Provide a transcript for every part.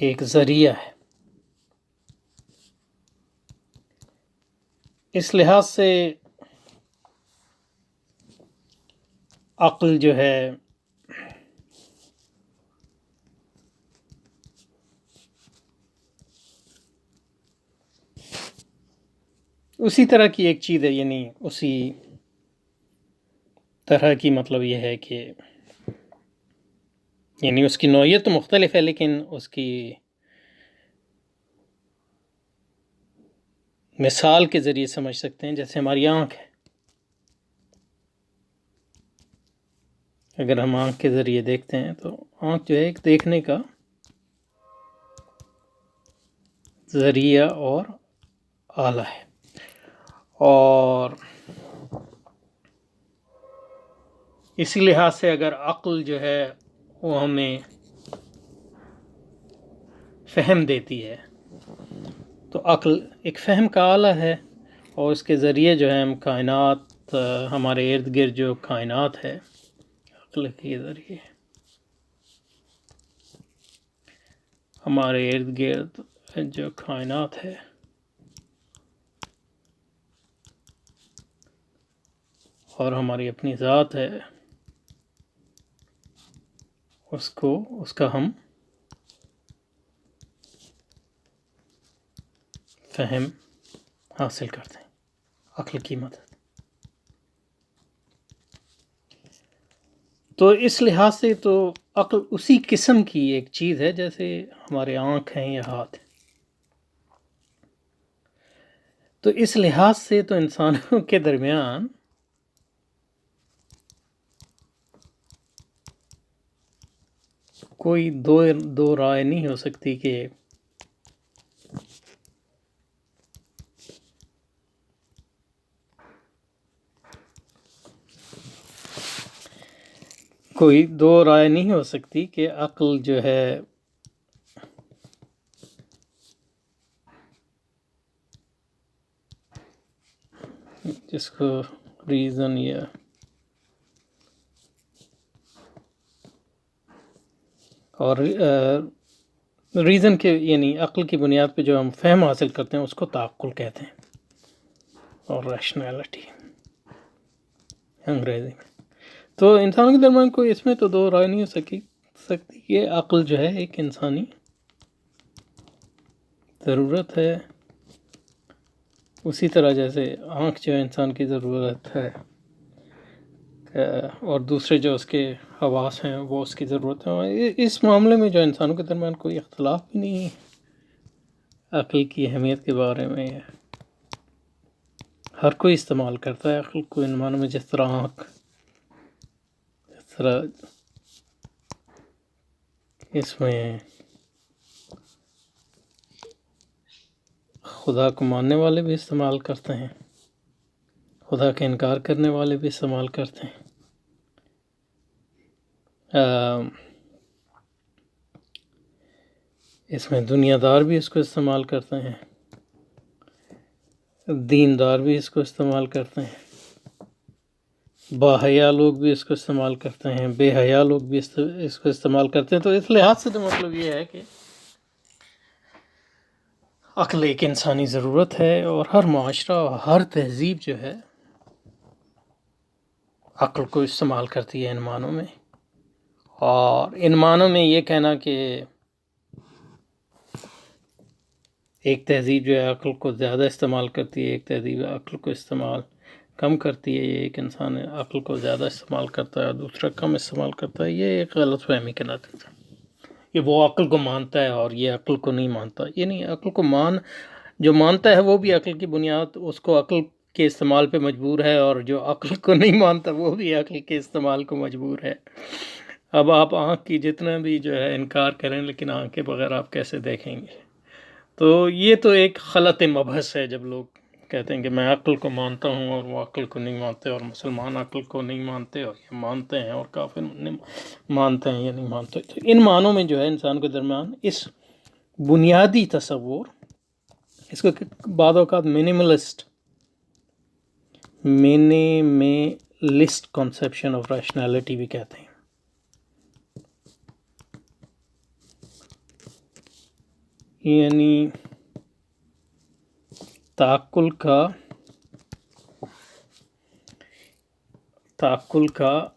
ایک ذریعہ ہے. اس لحاظ سے عقل جو ہے اسی طرح کی ایک چیز ہے، یعنی اسی طرح کی، مطلب یہ ہے کہ یعنی اس کی نوعیت تو مختلف ہے، لیکن اس کی مثال کے ذریعے سمجھ سکتے ہیں. جیسے ہماری آنکھ ہے، اگر ہم آنکھ کے ذریعے دیکھتے ہیں تو آنکھ جو ہے ایک دیکھنے کا ذریعہ اور آلہ ہے. اور اسی لحاظ سے اگر عقل جو ہے وہ ہمیں فہم دیتی ہے تو عقل ایک فہم کا آلہ ہے، اور اس کے ذریعے جو ہے ہم کائنات، ہمارے ارد گرد جو کائنات ہے، عقل کے ذریعے ہمارے ارد گرد جو کائنات ہے اور ہماری اپنی ذات ہے، اس کا ہم فہم حاصل کرتے ہیں عقل کی مدد. تو اس لحاظ سے تو عقل اسی قسم کی ایک چیز ہے جیسے ہمارے آنکھ ہیں یا ہاتھ ہیں. تو اس لحاظ سے تو انسانوں کے درمیان کوئی دو رائے نہیں ہو سکتی کہ عقل جو ہے جس کو ریزن یا اور ریزن کے یعنی عقل کی بنیاد پہ جو ہم فہم حاصل کرتے ہیں اس کو تعقل کہتے ہیں، اور ریشنالٹی انگریزی میں. تو انسانوں کے درمیان کوئی اس میں تو دو رائے نہیں ہو سکتی کہ عقل جو ہے ایک انسانی ضرورت ہے، اسی طرح جیسے آنکھ جو ہے انسان کی ضرورت ہے، اور دوسرے جو اس کے حواس ہیں وہ اس کی ضرورت ہے. اس معاملے میں جو انسانوں کے درمیان کوئی اختلاف بھی نہیں ہے عقل کی اہمیت کے بارے میں. ہر کوئی استعمال کرتا ہے عقل کو ان معنوں میں، جس طرح آنکھ، اس طرح اس میں خدا کو ماننے والے بھی استعمال کرتے ہیں، خدا کا انکار کرنے والے بھی استعمال کرتے ہیں. اس میں دنیا دار بھی اس کو استعمال کرتے ہیں، دیندار بھی اس کو استعمال کرتے ہیں، باحیا لوگ بھی اس کو استعمال کرتے ہیں، بے حیا لوگ بھی اس کو استعمال کرتے ہیں. تو اس لحاظ سے تو مطلب یہ ہے کہ عقل ایک انسانی ضرورت ہے، اور ہر معاشرہ اور ہر تہذیب جو ہے عقل کو استعمال کرتی ہے ان معنوں میں. اور ان معنوں میں یہ کہنا کہ ایک تہذیب جو ہے عقل کو زیادہ استعمال کرتی ہے، ایک تہذیب عقل کو استعمال کم کرتی ہے، ایک انسان عقل کو زیادہ استعمال کرتا ہے اور دوسرا کم استعمال کرتا ہے، یہ ایک غلط فہمی کا نتیجہ ہے. یہ وہ عقل کو مانتا ہے اور یہ عقل کو نہیں مانتا. یہ نہیں، عقل کو جو مانتا ہے وہ بھی عقل کی بنیاد، اس کو عقل کے استعمال پہ مجبور ہے، اور جو عقل کو نہیں مانتا وہ بھی عقل کے استعمال کو مجبور ہے. اب آپ آنکھ کی جتنا بھی جو ہے انکار کریں، لیکن آنکھ کے بغیر آپ کیسے دیکھیں گے؟ تو یہ تو ایک غلط مبحث ہے جب لوگ کہتے ہیں کہ میں عقل کو مانتا ہوں اور وہ عقل کو نہیں مانتے، اور مسلمان عقل کو نہیں مانتے اور یہ مانتے ہیں، اور کافر مانتے ہیں یا نہیں مانتے. تو ان معنوں میں جو ہے انسان کے درمیان اس بنیادی تصور، اس کو بعض اوقات منیملسٹ کنسیپشن آف ریشنالٹی بھی کہتے ہیں. یعنی تعقل کا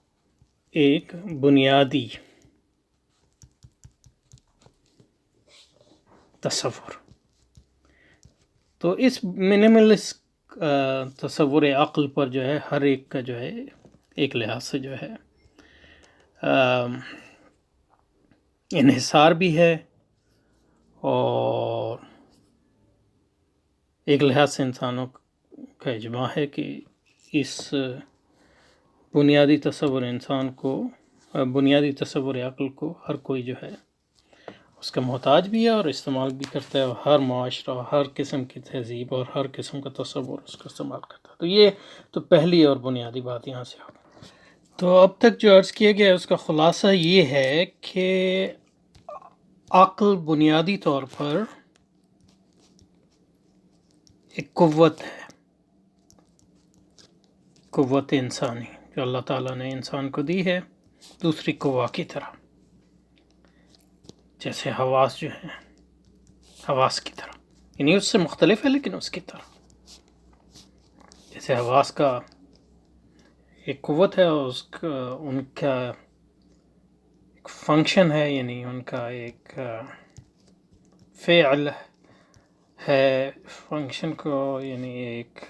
ایک بنیادی تصور. تو اس منیملسٹ تصور عقل پر جو ہے ہر ایک کا جو ہے ایک لحاظ سے جو ہے انحصار بھی ہے، اور ایک لحاظ سے انسانوں کا اجماع ہے کہ اس بنیادی تصور عقل کو ہر کوئی جو ہے اس کا محتاج بھی ہے اور استعمال بھی کرتا ہے، اور ہر معاشرہ، ہر قسم کی تہذیب اور ہر قسم کا تصور اس کا استعمال کرتا ہے. تو یہ تو پہلی اور بنیادی بات یہاں سے ہوگی. تو اب تک جو عرض کیا گیا اس کا خلاصہ یہ ہے کہ عقل بنیادی طور پر ایک قوت ہے، قوت انسانی جو اللہ تعالیٰ نے انسان کو دی ہے دوسری قوا کی طرح، جیسے حواس جو ہیں، حواس کی طرح، یعنی اس سے مختلف ہے لیکن اس کی طرح. جیسے حواس کا ایک قوت ہے اور ان کا ایک فنکشن ہے، یعنی ان کا ایک فعل ہے، فنکشن کو یعنی ایک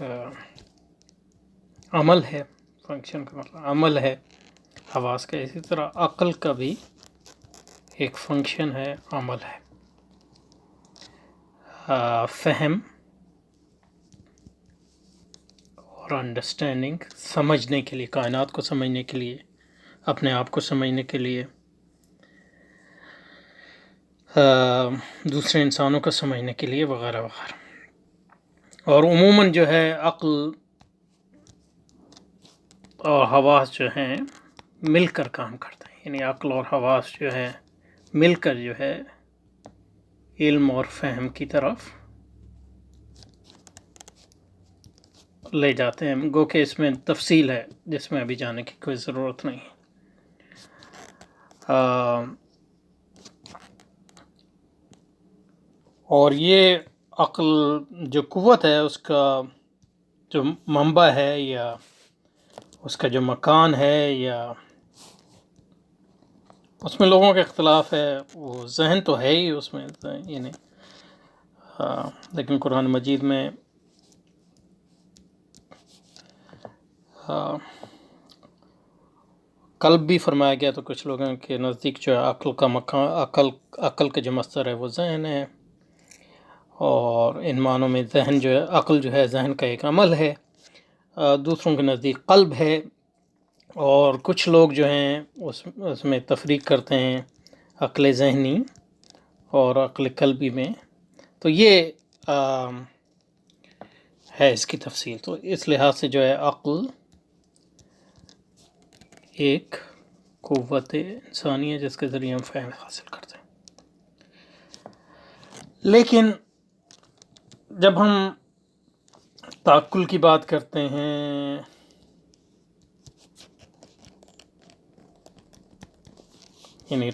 عمل ہے، فنکشن کا مطلب عمل ہے حواس کا. اسی طرح عقل کا بھی ایک فنکشن ہے، عمل ہے، فہم اور انڈرسٹینڈنگ، سمجھنے کے لیے، کائنات کو سمجھنے کے لیے، اپنے آپ کو سمجھنے کے لیے، دوسرے انسانوں کو سمجھنے کے لیے، وغیرہ وغیرہ. اور عموماً جو ہے عقل اور حواس جو ہیں مل کر کام کرتے ہیں، یعنی عقل اور حواس جو ہے مل کر جو ہے علم اور فہم کی طرف لے جاتے ہیں. گو کہ اس میں تفصیل ہے جس میں ابھی جانے کی کوئی ضرورت نہیں. اور یہ عقل جو قوت ہے اس کا جو منبع ہے یا اس کا جو مکان ہے یا اس میں لوگوں کا اختلاف ہے. وہ ذہن تو ہے ہی اس میں، یعنی لیکن قرآن مجید میں قلب بھی فرمایا گیا، تو کچھ لوگوں کے نزدیک جو ہے عقل کا مکان، عقل کا جو مصدر ہے وہ ذہن ہے، اور ان معنوں میں ذہن جو ہے، عقل جو ہے ذہن کا ایک عمل ہے. دوسروں کے نزدیک قلب ہے، اور کچھ لوگ جو ہیں اس میں تفریق کرتے ہیں عقل ذہنی اور عقل قلبی میں. تو یہ ہے اس کی تفصیل. تو اس لحاظ سے جو ہے عقل ایک قوت انسانی ہے جس کے ذریعے ہم فہم حاصل کرتے ہیں. لیکن جب ہم تعقل کی بات کرتے ہیں، یعنی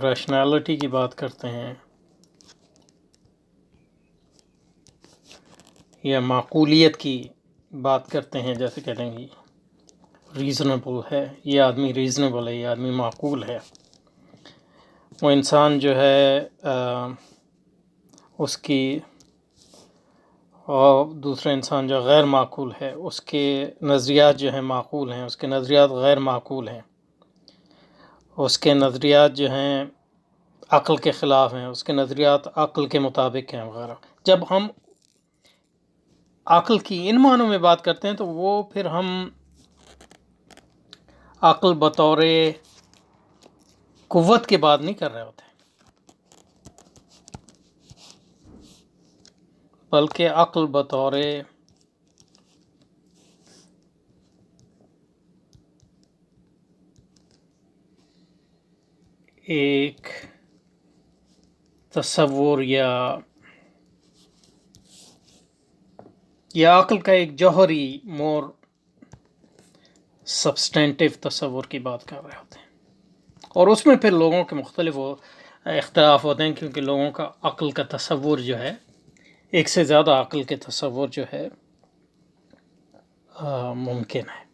ریشنالٹی کی بات کرتے ہیں یا معقولیت کی بات کرتے ہیں، جیسے کہتے ہیں کہ ریزنیبل ہے، یہ آدمی ریزنیبل ہے، یہ آدمی معقول ہے، وہ انسان جو ہے اس کی، اور دوسرے انسان جو غیر معقول ہے اس کے نظریات جو ہیں معقول ہیں، اس کے نظریات غیر معقول ہیں، اس کے نظریات جو ہیں عقل کے خلاف ہیں، اس کے نظریات عقل کے مطابق ہیں، وغیرہ. جب ہم عقل کی ان معنوں میں بات کرتے ہیں تو وہ پھر ہم عقل بطور قوت کے بات نہیں کر رہے ہوتے، بلکہ عقل بطور ایک تصور یا عقل کا ایک جوہری مور سبسٹینٹیو تصور کی بات کر رہے ہوتے ہیں. اور اس میں پھر لوگوں کے مختلف اختلاف ہوتے ہیں، کیونکہ لوگوں کا عقل کا تصور جو ہے، ایک سے زیادہ عقل کے تصور جو ہے ممکن ہے،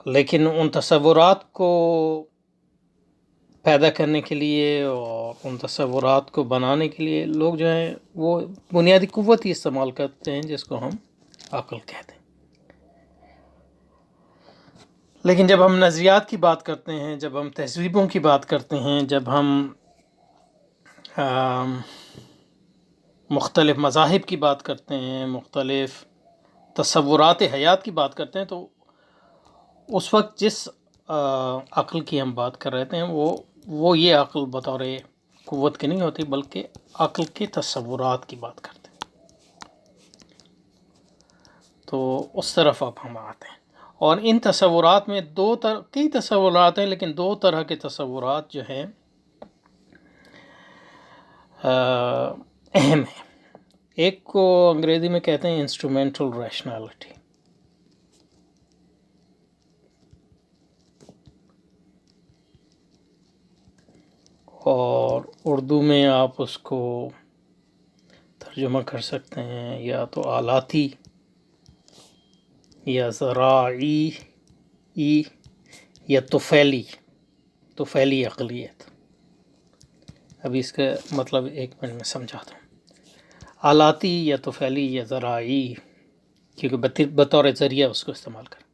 لیکن ان تصورات کو پیدا کرنے کے لیے اور ان تصورات کو بنانے کے لیے لوگ جو ہیں وہ بنیادی قوت ہی استعمال کرتے ہیں، جس کو ہم عقل کہتے ہیں۔ لیکن جب ہم نظریات کی بات کرتے ہیں، جب ہم تہذیبوں کی بات کرتے ہیں، جب ہم مختلف مذاہب کی بات کرتے ہیں، مختلف تصورات حیات کی بات کرتے ہیں، تو اس وقت جس عقل کی ہم بات کر رہے تھے وہ یہ عقل بطور قوت کی نہیں ہوتی، بلکہ عقل کے تصورات کی بات کرتے ہیں۔ تو اس طرف اب ہم آتے ہیں، اور ان تصورات میں کئی تصورات ہیں، لیکن دو طرح کے تصورات جو ہیں اہم ہیں۔ ایک کو انگریزی میں کہتے ہیں انسٹرومنٹل ریشنالٹی، اور اردو میں آپ اس کو ترجمہ کر سکتے ہیں یا تو آلاتی یا زراعی یا طفیلی عقلیت۔ ابھی اس کا مطلب ایک منٹ میں سمجھاتا ہوں۔ آلاتی یا طفیلی یا زراعی، کیونکہ بطور ذریعہ اس کو استعمال کریں۔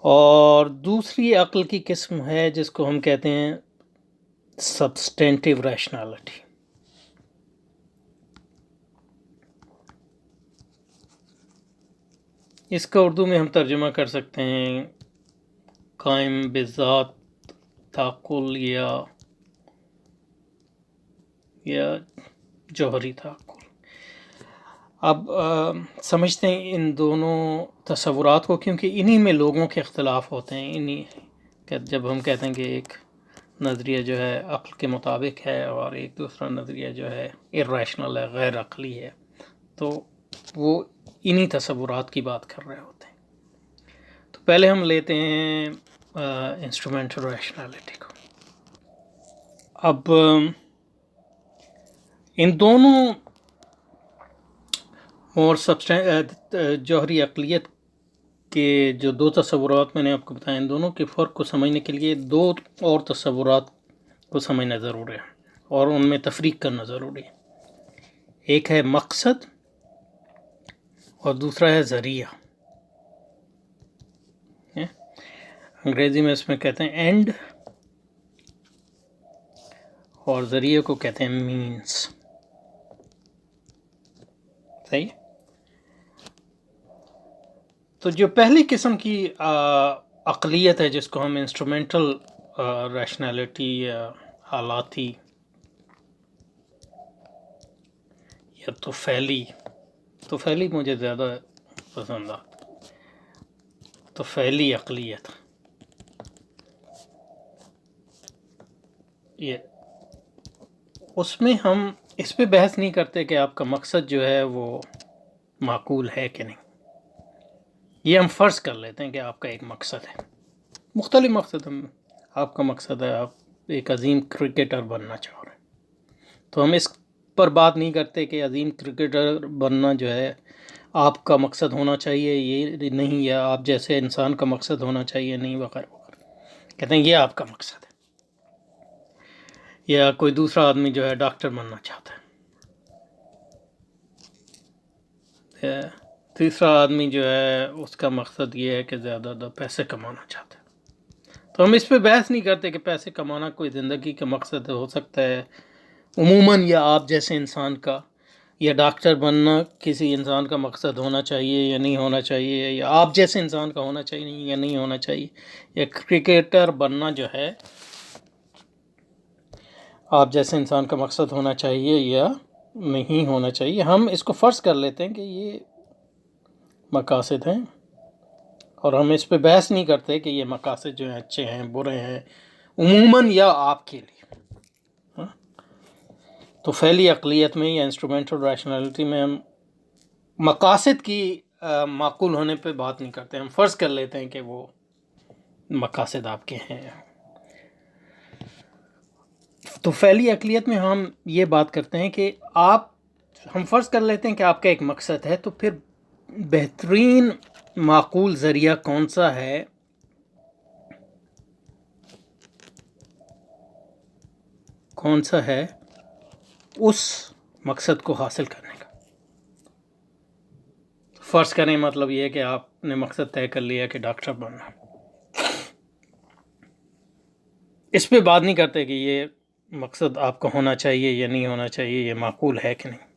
اور دوسری عقل کی قسم ہے جس کو ہم کہتے ہیں سبسٹینٹیو ریشنالٹی۔ اس کا اردو میں ہم ترجمہ کر سکتے ہیں قائم بذات تعقل یا جوہری تعقل۔ اب سمجھتے ہیں ان دونوں تصورات کو، کیونکہ انہی میں لوگوں کے اختلاف ہوتے ہیں۔ انہی کہ جب ہم کہتے ہیں کہ ایک نظریہ جو ہے عقل کے مطابق ہے اور ایک دوسرا نظریہ جو ہے irrational ہے، غیر عقلی ہے، تو وہ انہی تصورات کی بات کر رہے ہوتے ہیں۔ تو پہلے ہم لیتے ہیں انسٹرومنٹل ریشنالٹی کو۔ اب ان دونوں اور جوہری عقلیت کے جو دو تصورات میں نے آپ کو بتایا، ان دونوں کے فرق کو سمجھنے کے لیے دو اور تصورات کو سمجھنا ضروری ہے اور ان میں تفریق کرنا ضروری ہے۔ ایک ہے مقصد اور دوسرا ہے ذریعہ۔ انگریزی میں اس میں کہتے ہیں اینڈ، اور ذریعے کو کہتے ہیں مینس۔ صحیح؟ تو جو پہلی قسم کی عقلیت ہے جس کو ہم انسٹرومنٹل ریشنالٹی یا آلاتی یا طفیلی مجھے زیادہ پسند آتا، طفیلی عقلیت، یہ اس میں ہم اس پہ بحث نہیں کرتے کہ آپ کا مقصد جو ہے وہ معقول ہے کہ نہیں۔ یہ ہم فرض کر لیتے ہیں کہ آپ کا ایک مقصد ہے، مختلف مقصد آپ کا مقصد ہے، آپ ایک عظیم کرکٹر بننا چاہ رہے ہیں، تو ہم اس پر بات نہیں کرتے کہ عظیم کرکٹر بننا جو ہے آپ کا مقصد ہونا چاہیے یہ نہیں، یا آپ جیسے انسان کا مقصد ہونا چاہیے نہیں، وغیرہ وغیرہ۔ کہتے ہیں یہ آپ کا مقصد ہے۔ یا کوئی دوسرا آدمی جو ہے ڈاکٹر بننا چاہتا ہے، تیسرا آدمی جو ہے اس کا مقصد یہ ہے کہ زیادہ پیسے کمانا چاہتا ہے۔ تو ہم اس پہ بحث نہیں کرتے کہ پیسے کمانا کوئی زندگی کا مقصد ہو سکتا ہے عموماً، یا آپ جیسے انسان کا، یا ڈاکٹر بننا کسی انسان کا مقصد ہونا چاہیے یا نہیں ہونا چاہیے، یا آپ جیسے انسان کا ہونا چاہیے یا نہیں ہونا چاہیے، یا کرکٹر بننا جو ہے آپ جیسے انسان کا مقصد ہونا چاہیے یا نہیں ہونا چاہیے۔ ہم اس کو فرض کر لیتے ہیں کہ یہ مقاصد ہیں، اور ہم اس پہ بحث نہیں کرتے کہ یہ مقاصد جو ہیں اچھے ہیں برے ہیں عموماً یا آپ کے لیے۔ تو فعلی عقلیت میں یا انسٹرومنٹل ریشنالٹی میں ہم مقاصد کی معقول ہونے پہ بات نہیں کرتے، ہم فرض کر لیتے ہیں کہ وہ مقاصد آپ کے ہیں۔ تو فعلی اقلیت میں ہم یہ بات کرتے ہیں کہ ہم فرض کر لیتے ہیں کہ آپ کا ایک مقصد ہے، تو پھر بہترین معقول ذریعہ کون سا ہے اس مقصد کو حاصل کرنے کا۔ فرض کریں مطلب یہ ہے کہ آپ نے مقصد طے کر لیا کہ ڈاکٹر بننا، اس پہ بات نہیں کرتے کہ یہ مقصد آپ کو ہونا چاہیے یا نہیں ہونا چاہیے، یہ معقول ہے کہ نہیں۔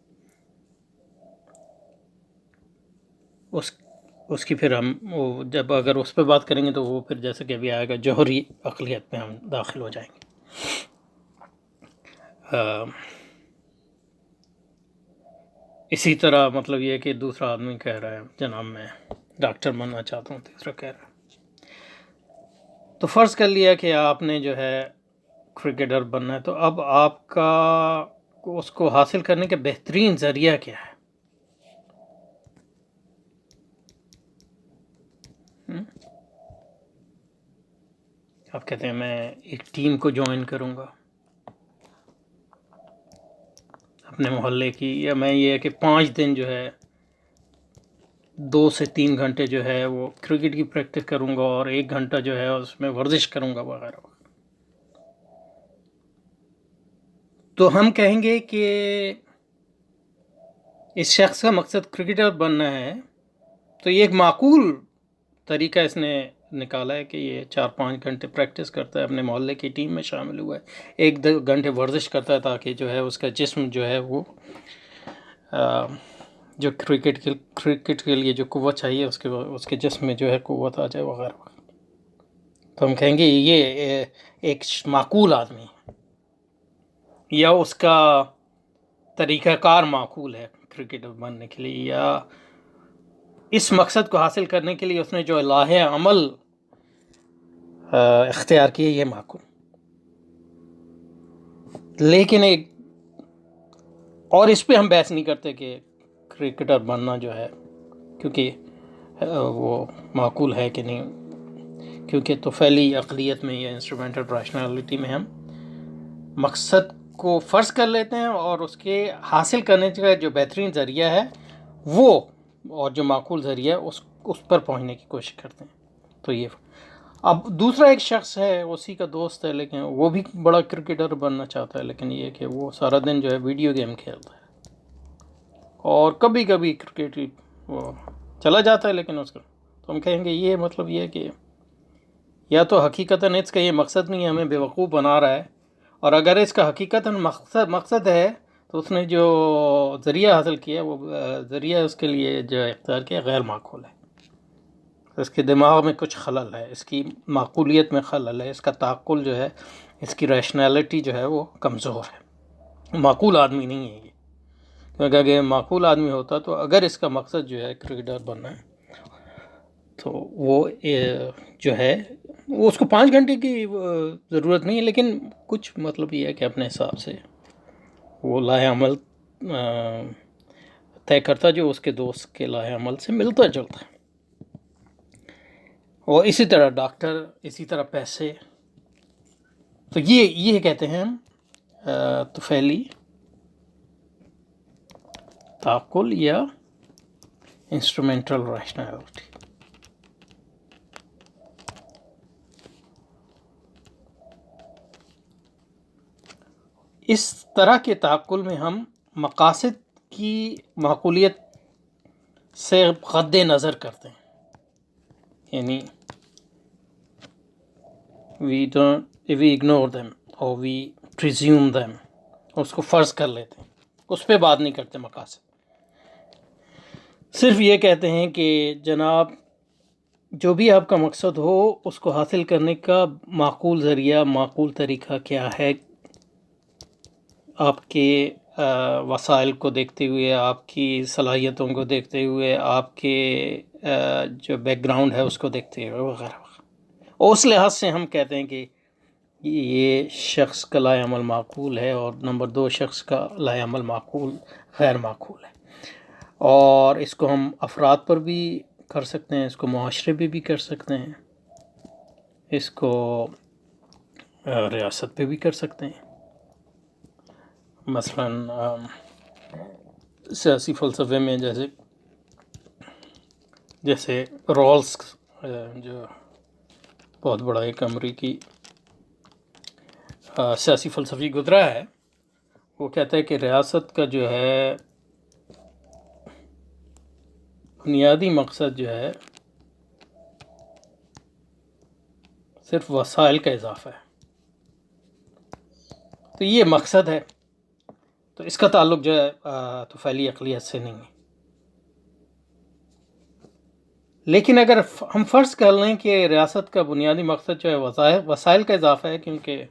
اس کی پھر ہم جب اگر اس پہ بات کریں گے تو وہ پھر جیسے کہ ابھی آئے گا جوہری اقلیت میں ہم داخل ہو جائیں گے۔ اسی طرح مطلب یہ کہ دوسرا آدمی کہہ رہا ہے جناب میں ڈاکٹر بننا چاہتا ہوں، تیسرا کہہ رہا ہے۔ تو فرض کر لیا کہ آپ نے جو ہے کرکٹر بننا ہے، تو اب آپ کا اس کو حاصل کرنے کا بہترین ذریعہ کیا ہے؟ آپ کہتے ہیں میں ایک ٹیم کو جوائن کروں گا اپنے محلے کی، یا میں یہ کہ 5 دن جو ہے 2 سے 3 گھنٹے جو ہے وہ کرکٹ کی پریکٹس کروں گا، اور 1 گھنٹہ جو ہے اس میں ورزش کروں گا وغیرہ۔ تو ہم کہیں گے کہ اس شخص کا مقصد کرکٹر بننا ہے، تو یہ ایک معقول طریقہ اس نے نکالا ہے کہ یہ 4-5 گھنٹے پریکٹس کرتا ہے، اپنے محلے کی ٹیم میں شامل ہوا ہے، 1-2 گھنٹے ورزش کرتا ہے تاکہ جو ہے اس کا جسم جو ہے وہ جو کرکٹ کے لیے جو قوت چاہیے اس کے جسم میں جو ہے قوت آ جائے وغیرہ۔ تو ہم کہیں گے یہ ایک معقول آدمی ہے، یا اس کا طریقہ کار معقول ہے کرکٹر بننے کے لیے، یا اس مقصد کو حاصل کرنے کے لیے اس نے جو لاہ عمل اختیار کیے یہ معقول۔ لیکن اور اس پہ ہم بحث نہیں کرتے کہ کرکٹر بننا جو ہے کیونکہ وہ معقول ہے کہ نہیں، کیونکہ تو فعلی عقلیت میں یا انسٹرومنٹل ریشنلٹی میں ہم مقصد کو فرض کر لیتے ہیں، اور اس کے حاصل کرنے کا جو بہترین ذریعہ ہے وہ، اور جو معقول ذریعہ ہے اس پر پہنچنے کی کوشش کرتے ہیں۔ تو یہ اب دوسرا ایک شخص ہے، اسی کا دوست ہے، لیکن وہ بھی بڑا کرکٹر بننا چاہتا ہے، لیکن یہ کہ وہ سارا دن جو ہے ویڈیو گیم کھیلتا ہے، اور کبھی کبھی کرکٹ وہ چلا جاتا ہے، لیکن اس کا تو ہم کہیں گے یہ مطلب یہ کہ یا تو حقیقتاً اس کا یہ مقصد نہیں ہے، ہمیں بیوقوف بنا رہا ہے، اور اگر اس کا حقیقتاً مقصد ہے تو اس نے جو ذریعہ حاصل کیا وہ ذریعہ اس کے لیے جو اختیار کیا غیر معقول ہے، اس کے دماغ میں کچھ خلل ہے، اس کی معقولیت میں خلل ہے، اس کا تعقل جو ہے، اس کی ریشنلٹی جو ہے وہ کمزور ہے، معقول آدمی نہیں ہے یہ۔ کیونکہ اگر معقول آدمی ہوتا تو اگر اس کا مقصد جو ہے کرکٹر بننا ہے تو وہ جو ہے وہ اس کو 5 گھنٹے کی ضرورت نہیں ہے، لیکن کچھ مطلب یہ ہے کہ اپنے حساب سے وہ لاہ عمل طے کرتا جو اس کے دوست کے لاہ عمل سے ملتا جلتا ہے۔ اور اسی طرح ڈاکٹر، اسی طرح پیسے، تو یہ کہتے ہیں ہم طفیلی تعقل یا انسٹرومنٹل ریشنلٹی۔ اس طرح کے تعقل میں ہم مقاصد کی معقولیت سے غض نظر کرتے ہیں، یعنی we ignore them or we presume them، اس کو فرض کر لیتے ہیں، اس پہ بات نہیں کرتے مقاصد، صرف یہ کہتے ہیں کہ جناب جو بھی آپ کا مقصد ہو اس کو حاصل کرنے کا معقول ذریعہ، معقول طریقہ کیا ہے، آپ کے وسائل کو دیکھتے ہوئے، آپ کی صلاحیتوں کو دیکھتے ہوئے، آپ کے جو بیک گراؤنڈ ہے اس کو دیکھتے ہوئے وغیرہ۔ اور اس لحاظ سے ہم کہتے ہیں کہ یہ شخص کا لاہ عمل معقول ہے، اور نمبر 2 شخص کا لاہ عمل غیر معقول ہے، اور اس کو ہم افراد پر بھی کر سکتے ہیں، اس کو معاشرے پہ بھی کر سکتے ہیں، اس کو ریاست پہ بھی کر سکتے ہیں۔ مثلاً سیاسی فلسفے میں جیسے رولز جو بہت بڑا ایک امریکی سیاسی فلسفی گزرا ہے، وہ کہتا ہے کہ ریاست کا جو ہے بنیادی مقصد جو ہے صرف وسائل کا اضافہ ہے. تو یہ مقصد ہے، تو اس کا تعلق جو ہے طفیلی عقلیت سے نہیں ہے. لیکن اگر ہم فرض کر لیں کہ ریاست کا بنیادی مقصد جو ہے وسائل کا اضافہ ہے، کیونکہ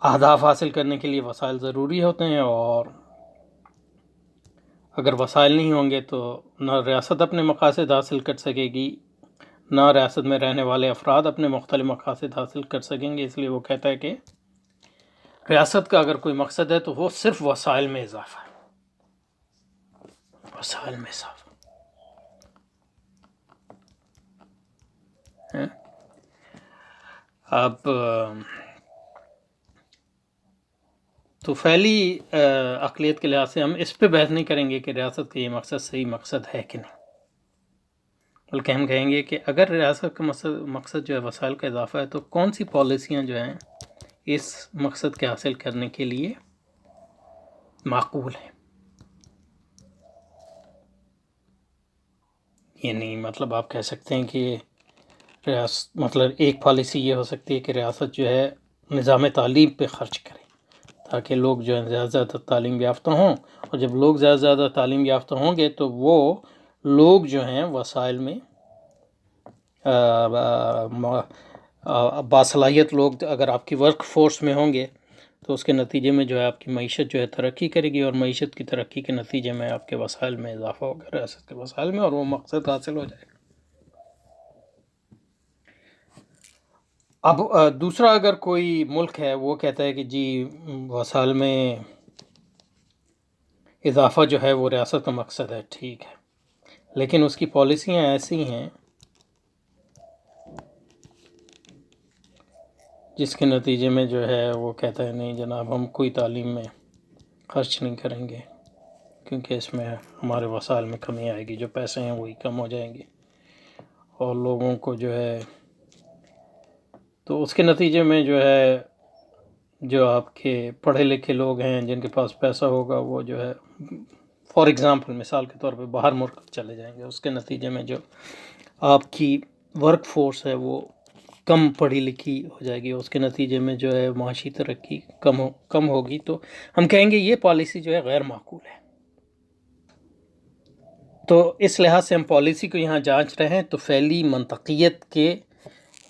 اہداف حاصل کرنے کے لیے وسائل ضروری ہوتے ہیں، اور اگر وسائل نہیں ہوں گے تو نہ ریاست اپنے مقاصد حاصل کر سکے گی، نہ ریاست میں رہنے والے افراد اپنے مختلف مقاصد حاصل کر سکیں گے. اس لیے وہ کہتا ہے کہ ریاست کا اگر کوئی مقصد ہے تو وہ صرف وسائل میں اضافہ ہے، وسائل میں اضافہ ہے. اب طفیلی عقلیت کے لحاظ سے ہم اس پہ بحث نہیں کریں گے کہ ریاست کا یہ مقصد صحیح مقصد ہے کہ نہیں، بلکہ ہم کہیں گے کہ اگر ریاست کا مقصد جو ہے وسائل کا اضافہ ہے تو کون سی پالیسیاں جو ہیں اس مقصد کے حاصل کرنے کے لیے معقول ہیں. یعنی مطلب آپ کہہ سکتے ہیں کہ مطلب ایک پالیسی یہ ہو سکتی ہے کہ ریاست جو ہے نظام تعلیم پہ خرچ کرے تاکہ لوگ جو ہے زیادہ سے زیادہ تعلیم یافتہ ہوں، اور جب لوگ زیادہ سے زیادہ تعلیم یافتہ ہوں گے تو وہ لوگ جو ہیں وسائل میں باصلاحیت لوگ اگر آپ کی ورک فورس میں ہوں گے تو اس کے نتیجے میں جو ہے آپ کی معیشت جو ہے ترقی کرے گی، اور معیشت کی ترقی کے نتیجے میں آپ کے وسائل میں اضافہ ہوگا، ریاست کے وسائل میں، اور وہ مقصد حاصل ہو جائے گا. اب دوسرا اگر کوئی ملک ہے وہ کہتا ہے کہ جی وسائل میں اضافہ جو ہے وہ ریاست کا مقصد ہے، ٹھیک ہے، لیکن اس کی پالیسیاں ایسی ہیں جس کے نتیجے میں جو ہے وہ کہتا ہے نہیں جناب ہم کوئی تعلیم میں خرچ نہیں کریں گے کیونکہ اس میں ہمارے وسائل میں کمی آئے گی، جو پیسے ہیں وہی کم ہو جائیں گے، اور لوگوں کو جو ہے تو اس کے نتیجے میں جو ہے جو آپ کے پڑھے لکھے لوگ ہیں جن کے پاس پیسہ ہوگا وہ جو ہے فار ایگزامپل مثال کے طور پہ باہر ملک چلے جائیں گے. اس کے نتیجے میں جو آپ کی ورک فورس ہے وہ کم پڑھی لکھی ہو جائے گی، اس کے نتیجے میں جو ہے معاشی ترقی کم ہوگی. تو ہم کہیں گے یہ پالیسی جو ہے غیر معقول ہے. تو اس لحاظ سے ہم پالیسی کو یہاں جانچ رہے ہیں طفیلی منطقیت کے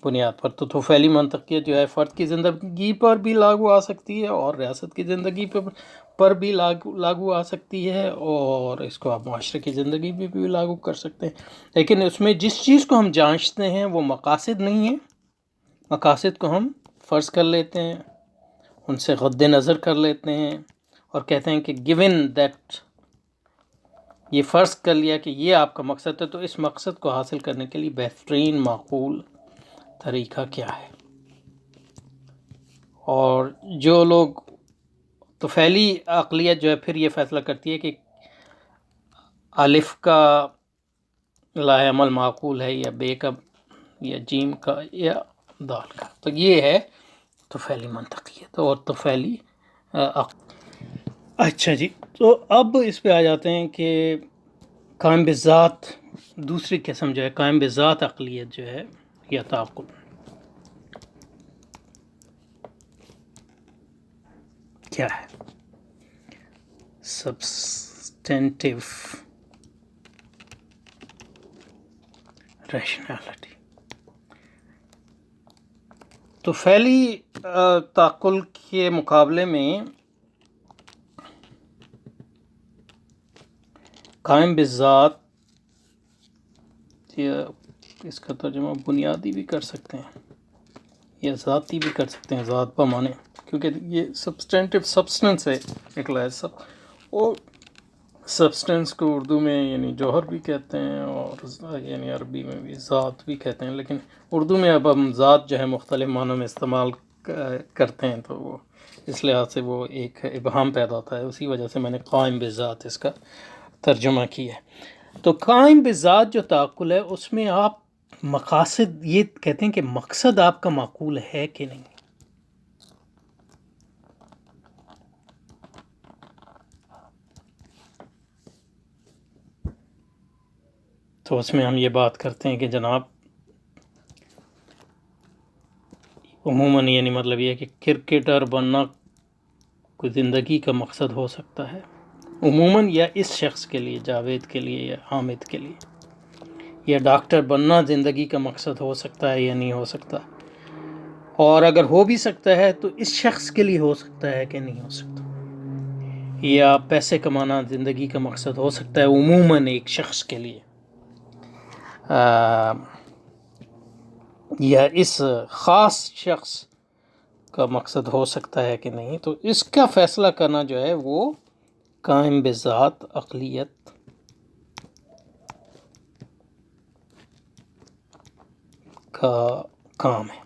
بنیاد پر. تو طفیلی منطقیت جو ہے فرد کی زندگی پر بھی لاگو آ سکتی ہے اور ریاست کی زندگی پر بھی لاگو آ سکتی ہے، اور اس کو آپ معاشرے کی زندگی پہ بھی لاگو کر سکتے ہیں. لیکن اس میں جس چیز کو ہم جانچتے ہیں وہ مقاصد نہیں ہے. مقاصد کو ہم فرض کر لیتے ہیں، ان سے غض نظر کر لیتے ہیں، اور کہتے ہیں کہ given that یہ فرض کر لیا کہ یہ آپ کا مقصد ہے تو اس مقصد کو حاصل کرنے کے لیے بہترین معقول طریقہ کیا ہے. اور جو لوگ طفیلی عقلیت جو ہے پھر یہ فیصلہ کرتی ہے کہ الف کا لا عمل معقول ہے یا بے کا یا جیم کا یا دال کا. تو یہ ہے طفیلی منطقیت اور طفیلی اچھا جی، تو اب اس پہ آ جاتے ہیں کہ قائم بذات دوسری قسم جو ہے قائم بذات عقلیت جو ہے یا تعقل کیا ہے. Substantive rationality. طفیلی تعقل کے مقابلے میں قائم بذات یا اس کا ترجمہ بنیادی بھی کر سکتے ہیں یا ذاتی بھی کر سکتے ہیں، ذات بمانے، کیونکہ یہ سبسٹینٹیو سبسٹنس ہے نکلا ہے سب. وہ سبسٹنس کو اردو میں یعنی جوہر بھی کہتے ہیں، اور یعنی عربی میں بھی ذات بھی کہتے ہیں، لیکن اردو میں اب ہم ذات جو ہے مختلف معنوں میں استعمال کرتے ہیں تو وہ اس لحاظ سے وہ ایک ابہام پیدا ہوتا ہے. اسی وجہ سے میں نے قائم بذات اس کا ترجمہ کیا ہے. تو قائم بذات جو تعقل ہے اس میں آپ مقاصد یہ کہتے ہیں کہ مقصد آپ کا معقول ہے کہ نہیں. تو اس میں ہم یہ بات کرتے ہیں کہ جناب عموماً یعنی مطلب یہ کہ کرکٹر بننا کوئی زندگی کا مقصد ہو سکتا ہے عموماً، یا اس شخص کے لیے، جاوید کے لیے یا حامد کے لیے. یا ڈاکٹر بننا زندگی کا مقصد ہو سکتا ہے یا نہیں ہو سکتا. اور اگر ہو بھی سکتا ہے تو اس شخص کے لیے ہو سکتا ہے کہ نہیں ہو سکتا. یا پیسے کمانا زندگی کا مقصد ہو سکتا ہے عموماً ایک شخص کے لیے، یا اس خاص شخص کا مقصد ہو سکتا ہے کہ نہیں. تو اس کا فیصلہ کرنا جو ہے وہ قائم بذات عقلیت کا کام ہے.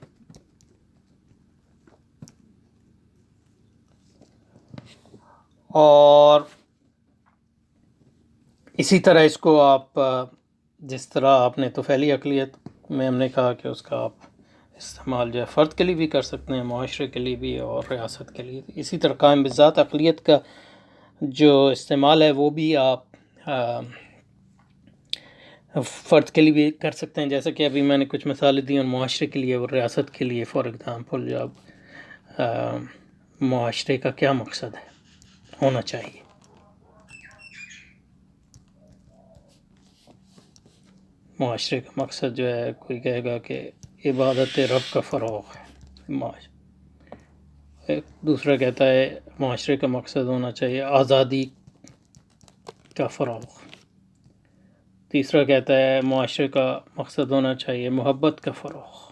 اور اسی طرح اس کو آپ جس طرح آپ نے طفیلی عقلیت میں ہم نے کہا کہ اس کا آپ استعمال جو ہے فرد کے لیے بھی کر سکتے ہیں، معاشرے کے لیے بھی اور ریاست کے لیے. اسی طرح قائم بذات عقلیت کا جو استعمال ہے وہ بھی آپ فرد کے لیے بھی کر سکتے ہیں، جیسا کہ ابھی میں نے کچھ مثالیں دی اور معاشرے کے لیے اور ریاست کے لیے. فار ایگزامپل جب معاشرے کا کیا مقصد ہے ہونا چاہیے. معاشرے کا مقصد جو ہے کوئی کہے گا کہ عبادت رب کا فروغ ہے، ایک دوسرا کہتا ہے معاشرے کا مقصد ہونا چاہیے آزادی کا فروغ، تیسرا کہتا ہے معاشرے کا مقصد ہونا چاہیے محبت کا فروغ،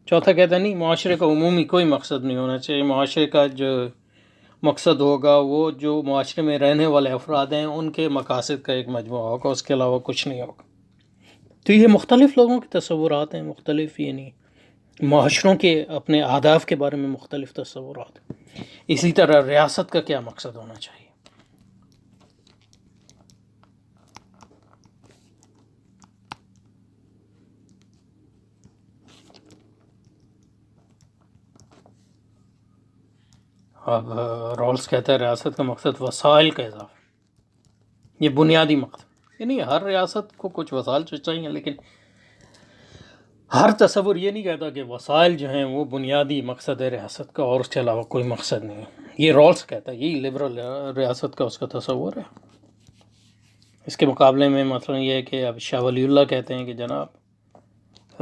چوتھا کہتا ہے نہیں معاشرے کا عمومی کوئی مقصد نہیں ہونا چاہیے، معاشرے کا جو مقصد ہوگا وہ جو معاشرے میں رہنے والے افراد ہیں ان کے مقاصد کا ایک مجموعہ ہوگا، اس کے علاوہ کچھ نہیں ہوگا. تو یہ مختلف لوگوں کے تصورات ہیں، مختلف یعنی معاشروں کے اپنے اہداف کے بارے میں مختلف تصورات ہیں. اسی طرح ریاست کا کیا مقصد ہونا چاہیے. اب رولز کہتا ہے ریاست کا مقصد وسائل کا اضافہ، یہ بنیادی مقصد. یعنی ہر ریاست کو کچھ وسائل چاہیے، لیکن ہر تصور یہ نہیں کہتا کہ وسائل جو ہیں وہ بنیادی مقصد ہے ریاست کا اور اس کے علاوہ کوئی مقصد نہیں ہے. یہ رولز کہتا ہے، یہی لبرل ریاست کا اس کا تصور ہے. اس کے مقابلے میں مثلا یہ ہے کہ اب شاہ ولی اللہ کہتے ہیں کہ جناب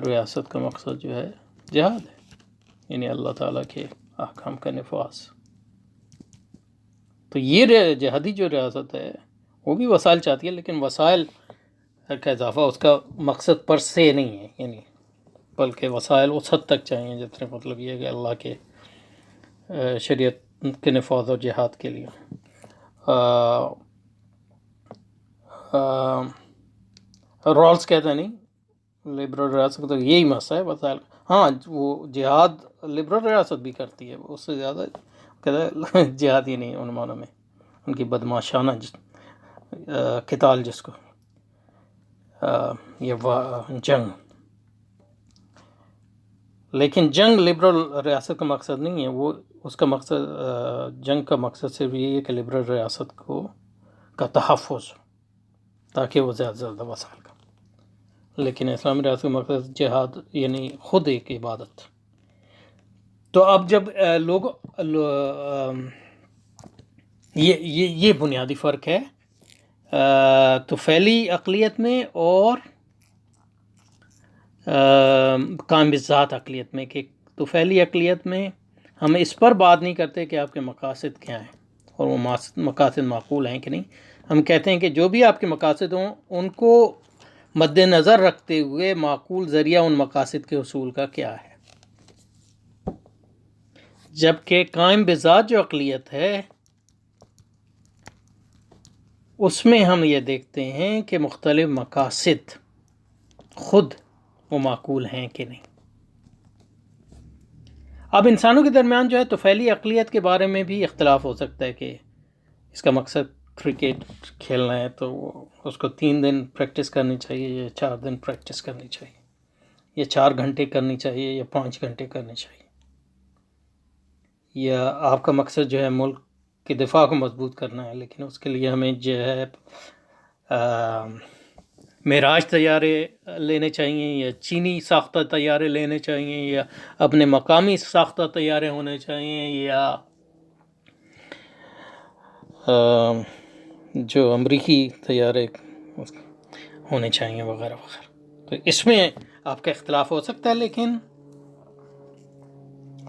ریاست کا مقصد جو ہے جہاد ہے، یعنی اللہ تعالیٰ کے احکام کا نفاذ. تو یہ جہادی جو ریاست ہے وہ بھی وسائل چاہتی ہے، لیکن وسائل کا اضافہ اس کا مقصد پر سے نہیں ہے، یعنی بلکہ وسائل اس حد تک چاہیے جتنے مطلب یہ کہ اللہ کے شریعت کے نفاذ اور جہاد کے لیے. رولز کہتا ہے نہیں لبرل ریاست کا تو یہی مسئلہ ہے وسائل. ہاں وہ جہاد لبرل ریاست بھی کرتی ہے، اس سے زیادہ کہتا ہے جہاد ہی نہیں ان معنوں میں ان کی بدماشانہ قتال جس کو یہ جنگ. لیکن جنگ لبرل ریاست کا مقصد نہیں ہے، وہ اس کا مقصد جنگ کا مقصد صرف یہ ہے کہ لبرل ریاست کا تحفظ تاکہ وہ زیادہ سے زیادہ وسائل کا. لیکن اسلامی ریاست کا مقصد جہاد یعنی خود ایک عبادت. تو اب جب لوگ یہ بنیادی فرق ہے طفیلی عقلیت میں اور قائم بذات عقلیت میں، کہ طفیلی عقلیت میں ہم اس پر بات نہیں کرتے کہ آپ کے مقاصد کیا ہیں اور وہ مقاصد معقول ہیں کہ نہیں. ہم کہتے ہیں کہ جو بھی آپ کے مقاصد ہوں ان کو مد نظر رکھتے ہوئے معقول ذریعہ ان مقاصد کے حصول کا کیا ہے. جبکہ قائم بذات جو عقلیت ہے اس میں ہم یہ دیکھتے ہیں کہ مختلف مقاصد خود وہ معقول ہیں کہ نہیں. اب انسانوں کے درمیان جو ہے طفیلی عقلیت کے بارے میں بھی اختلاف ہو سکتا ہے کہ اس کا مقصد کرکٹ کھیلنا ہے تو اس کو 3 دن پریکٹس کرنی چاہیے یا 4 دن پریکٹس کرنی چاہیے یا 4 گھنٹے کرنی چاہیے یا 5 گھنٹے کرنی چاہیے، یا آپ کا مقصد جو ہے ملک کے دفاع کو مضبوط کرنا ہے لیکن اس کے لیے ہمیں جو ہے معراج طیارے لینے چاہیے یا چینی ساختہ طیارے لینے چاہیے یا اپنے مقامی ساختہ طیارے ہونے چاہیے یا جو امریکی طیارے ہونے چاہیے وغیرہ وغیرہ. تو اس میں آپ کا اختلاف ہو سکتا ہے لیکن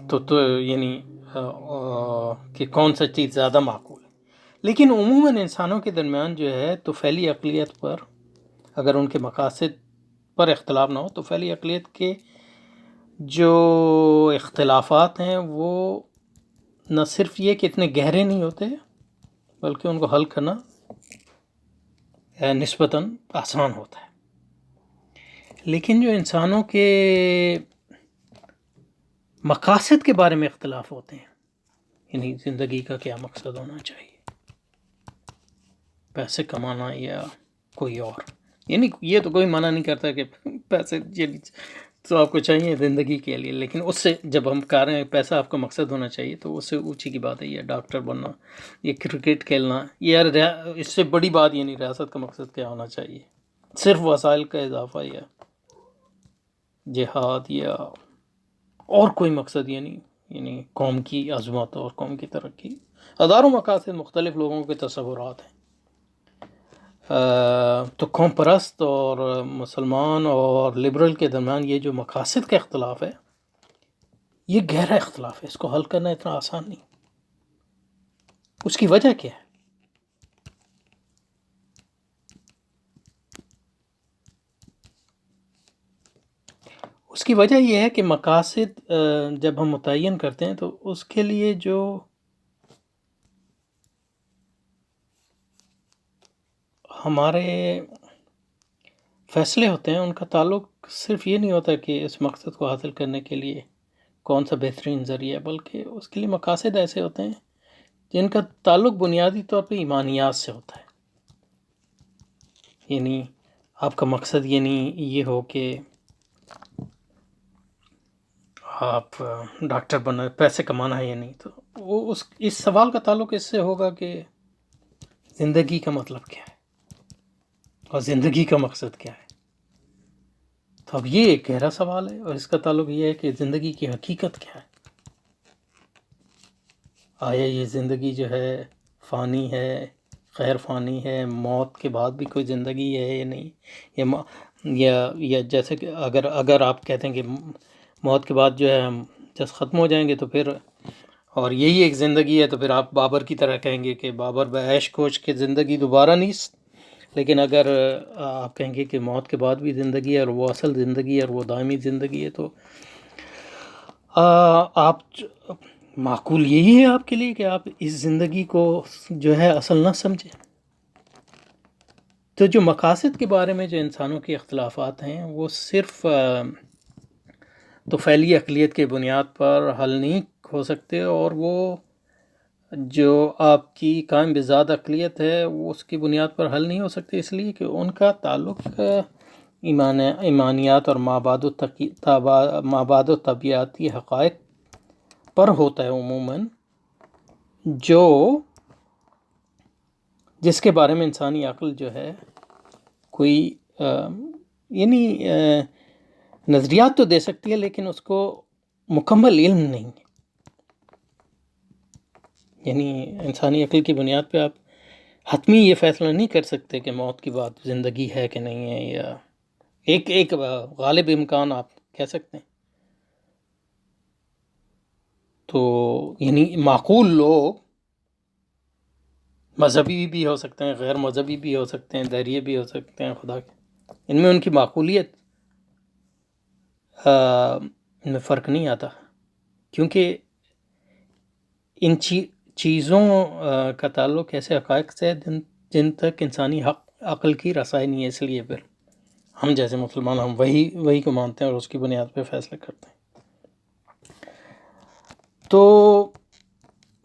تو یعنی کہ کون سا چیز زیادہ معقول ہے. لیکن عموماً انسانوں کے درمیان جو ہے طفیلی عقلیت پر اگر ان کے مقاصد پر اختلاف نہ ہو تو طفیلی عقلیت کے جو اختلافات ہیں وہ نہ صرف یہ کہ اتنے گہرے نہیں ہوتے بلکہ ان کو حل کرنا نسبتاً آسان ہوتا ہے. لیکن جو انسانوں کے مقاصد کے بارے میں اختلاف ہوتے ہیں، یعنی زندگی کا کیا مقصد ہونا چاہیے، پیسے کمانا یا کوئی اور، یعنی یہ تو کوئی منع نہیں کرتا کہ پیسے تو آپ کو چاہیے زندگی کے لیے، لیکن اس سے جب ہم کہہ رہے ہیں پیسہ آپ کا مقصد ہونا چاہیے تو اس سے اونچی کی بات ہے یہ ڈاکٹر بننا، یہ کرکٹ کھیلنا، یہ اس سے بڑی بات یہ نہیں ریاست کا مقصد کیا ہونا چاہیے، صرف وسائل کا اضافہ یا جہاد یا اور کوئی مقصد یعنی قوم کی عظمت اور قوم کی ترقی. ہزاروں مقاصد مختلف لوگوں کے تصورات ہیں. تو قوم پرست اور مسلمان اور لبرل کے درمیان یہ جو مقاصد کا اختلاف ہے یہ گہرا اختلاف ہے، اس کو حل کرنا اتنا آسان نہیں. اس کی وجہ کیا ہے؟ اس کی وجہ یہ ہے کہ مقاصد جب ہم متعین کرتے ہیں تو اس کے لیے جو ہمارے فیصلے ہوتے ہیں ان کا تعلق صرف یہ نہیں ہوتا کہ اس مقصد کو حاصل کرنے کے لیے کون سا بہترین ذریعہ ہے، بلکہ اس کے لیے مقاصد ایسے ہوتے ہیں جن کا تعلق بنیادی طور پہ ایمانیات سے ہوتا ہے. یعنی آپ کا مقصد یہ ہو کہ آپ ڈاکٹر بننا، پیسے کمانا ہے یا نہیں، تو وہ اس سوال کا تعلق اس سے ہوگا کہ زندگی کا مطلب کیا ہے اور زندگی کا مقصد کیا ہے. تو اب یہ ایک گہرا سوال ہے اور اس کا تعلق یہ ہے کہ زندگی کی حقیقت کیا ہے. آیا یہ زندگی جو ہے فانی ہے، غیر فانی ہے، موت کے بعد بھی کوئی زندگی ہے یا نہیں، یا جیسے کہ اگر آپ کہتے ہیں کہ موت کے بعد جو ہے ہم جس ختم ہو جائیں گے تو پھر اور یہی ایک زندگی ہے تو پھر آپ بابر کی طرح کہیں گے کہ بابر بعیش کوش کے زندگی دوبارہ نہیں. لیکن اگر آپ کہیں گے کہ موت کے بعد بھی زندگی ہے اور وہ اصل زندگی ہے اور وہ دائمی زندگی ہے تو آپ معقول یہی ہے آپ کے لیے کہ آپ اس زندگی کو جو ہے اصل نہ سمجھیں. تو جو مقاصد کے بارے میں جو انسانوں کے اختلافات ہیں وہ صرف طفیلی عقلیت کے بنیاد پر حل نہیں ہو سکتے، اور وہ جو آپ کی قائم بذات عقلیت ہے وہ اس کی بنیاد پر حل نہیں ہو سکتے، اس لیے کہ ان کا تعلق ایمانیات اور مابعد و طبیعتی حقائق پر ہوتا ہے عموماً، جس کے بارے میں انسانی عقل جو ہے کوئی یعنی نظریات تو دے سکتی ہے لیکن اس کو مکمل علم نہیں ہے. یعنی انسانی عقل کی بنیاد پہ آپ حتمی یہ فیصلہ نہیں کر سکتے کہ موت کے بعد زندگی ہے کہ نہیں ہے، یا ایک غالب امکان آپ کہہ سکتے ہیں. تو یعنی معقول لوگ مذہبی بھی ہو سکتے ہیں، غیر مذہبی بھی ہو سکتے ہیں، دہریے بھی ہو سکتے ہیں، خدا کے ان میں ان کی معقولیت میں فرق نہیں آتا، کیونکہ ان چیزوں کا تعلق ایسے حقائق سے جن تک انسانی عقل کی رسائی نہیں ہے. اس لیے پھر ہم جیسے مسلمان ہم وہی کو مانتے ہیں اور اس کی بنیاد پہ فیصلہ کرتے ہیں. تو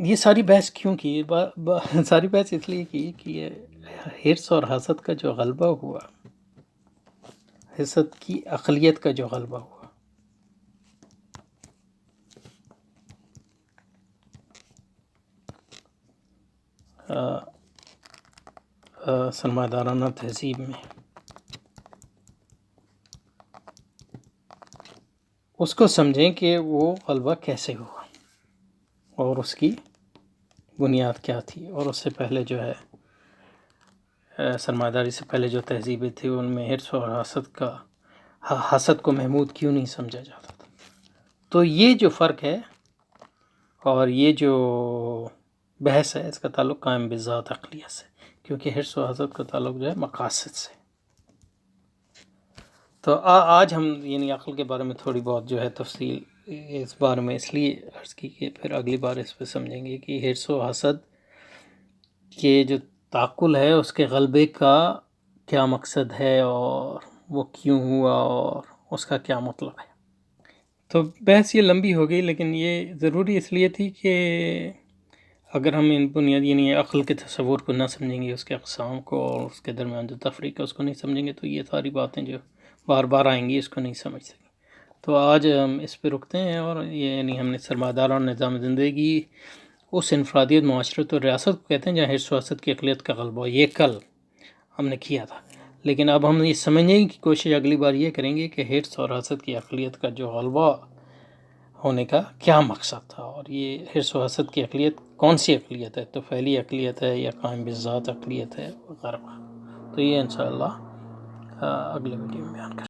یہ ساری بحث کیوں کی؟ ساری بحث اس لیے کی کہ یہ حرص اور حسد کا جو غلبہ ہوا، حسد کی اقلیت کا جو غلبہ ہوا، سرمایہ دارانہ تہذیب میں، اس کو سمجھیں کہ وہ غلبہ کیسے ہوا اور اس کی بنیاد کیا تھی، اور اس سے پہلے جو ہے سرمایہ داری سے پہلے جو تہذیبیں تھیں ان میں حرص اور حسد کو محمود کیوں نہیں سمجھا جاتا تھا۔ تو یہ جو فرق ہے اور یہ جو بحث ہے، اس کا تعلق قائم بذات عقلیہ سے، کیونکہ حرص و حسد کا تعلق جو ہے مقاصد سے۔ تو آج ہم یعنی عقل کے بارے میں تھوڑی بہت جو ہے تفصیل اس بارے میں اس لیے عرض کی کہ پھر اگلی بار اس پہ سمجھیں گے کہ حرص و حسد کے جو تعقل ہے اس کے غلبے کا کیا مقصد ہے اور وہ کیوں ہوا اور اس کا کیا مطلب ہے۔ تو بحث یہ لمبی ہو گئی، لیکن یہ ضروری اس لیے تھی کہ اگر ہم ان بنیاد یعنی عقل کے تصور کو نہ سمجھیں گے، اس کے اقسام کو اور اس کے درمیان جو تفریق ہے اس کو نہیں سمجھیں گے، تو یہ ساری باتیں جو بار بار آئیں گی اس کو نہیں سمجھ سکیں۔ تو آج ہم اس پہ رکتے ہیں، اور یہ یعنی ہم نے سرمایہ دارانہ نظام زندگی، اس انفرادیت، معاشرت اور ریاست کو کہتے ہیں جہاں حرص و حسد کی اقلیت کا غلبہ ہو، یہ کل ہم نے کیا تھا۔ لیکن اب ہم یہ سمجھنے کی کوشش اگلی بار یہ کریں گے کہ حرص اور حسد کی اقلیت کا جو غلبہ ہونے کا کیا مقصد تھا، اور یہ حرص و حسد کی اقلیت کون سی اقلیت ہے، تو فعلی اقلیت ہے یا قائم بذات اقلیت ہے وغیرہ۔ تو یہ انشاءاللہ اگلے ویڈیو میں بیان کریں۔